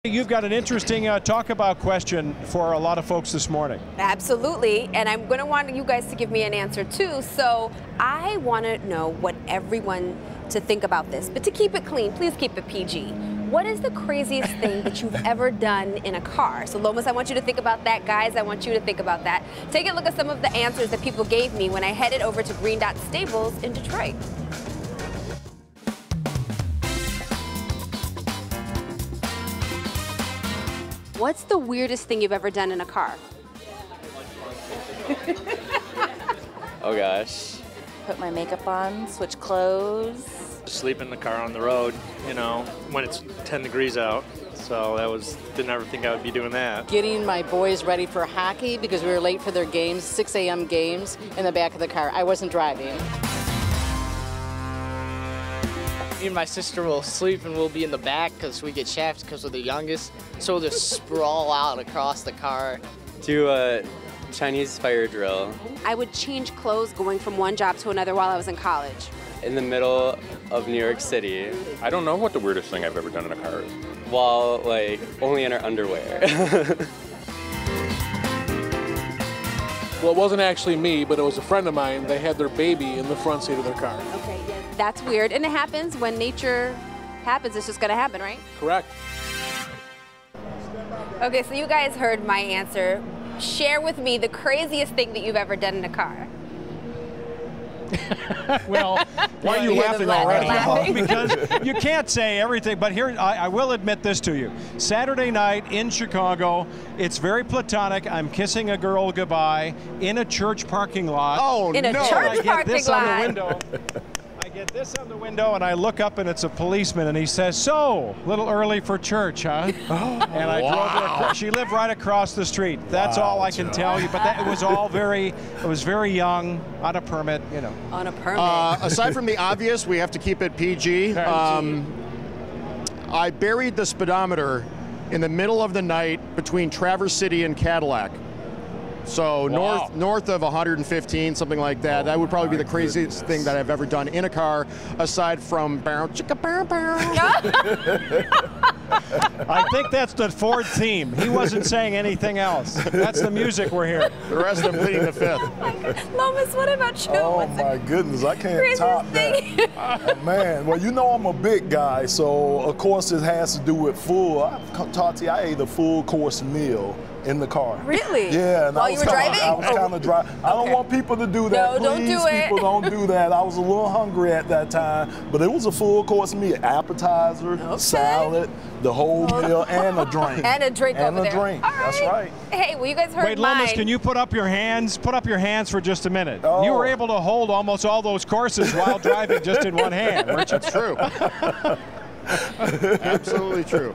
You've got an interesting talk about question for a lot of folks this morning. Absolutely, and I'm going to want you guys to give me an answer too. So I want to know what everyone to think about this, but to keep it clean, please keep it PG. What is the craziest thing that you've ever done in a car? So Lomas, I want you to think about that. Guys, I want you to think about that. Take a look at some of the answers that people gave me when I headed over to Green Dot Stables in Detroit. What's the weirdest thing you've ever done in a car? Oh gosh. Put my makeup on, switch clothes. Sleep in the car on the road, you know, when it's 10 degrees out. So didn't ever think I would be doing that. Getting my boys ready for hockey because we were late for their games, 6 a.m. games, in the back of the car. I wasn't driving. Me and my sister will sleep and we'll be in the back because we get shafted because we're the youngest. So we'll just sprawl out across the car. Do a Chinese fire drill. I would change clothes going from one job to another while I was in college. In the middle of New York City. I don't know what the weirdest thing I've ever done in a car is. While, like, only in our underwear. Well, it wasn't actually me, but it was a friend of mine. They had their baby in the front seat of their car. Okay, yeah, that's weird. And it happens when nature happens. It's just going to happen, right? Correct. Okay, so you guys heard my answer. Share with me the craziest thing that you've ever done in a car. Well, why are you laughing already? Because you can't say everything, but here, I will admit this to you. Saturday night in Chicago, it's very platonic. I'm kissing a girl goodbye in a church parking lot. Oh, in a church parking lot. On the window. I get this on the window, and I look up, and it's a policeman, and he says, "So, little early for church, huh?" And I drove her across. She lived right across the street. That's all I can tell you. But it was all very young, on a permit, you know. On a permit. Aside from the obvious, we have to keep it PG. I buried the speedometer in the middle of the night between Traverse City and Cadillac. So north of 115, something like that. That would probably be the craziest thing that I've ever done in a car, aside from bow chicka bow bow. I think that's the Ford theme. He wasn't saying anything else. That's the music we're hearing. The rest of them pleading the fifth. Oh my God. Lomas, what about you? Oh my goodness, I can't top that. Man, well, you know I'm a big guy, so of course it has to do with Tati, I ate a full course meal in the car. Really? Yeah. And while you were driving? I was kind of driving. I don't want people to do that. No, don't do it. People don't do that. I was a little hungry at that time, but it was a full course meal. Appetizer, salad, the whole meal, and a drink. And a drink over there. And a drink. All right. That's right. Hey, well, you guys heard Wait, mine. Lomas, can you put up your hands? Put up your hands for just a minute. Oh. You were able to hold almost all those courses while driving just in one hand, weren't you? That's true. Absolutely true.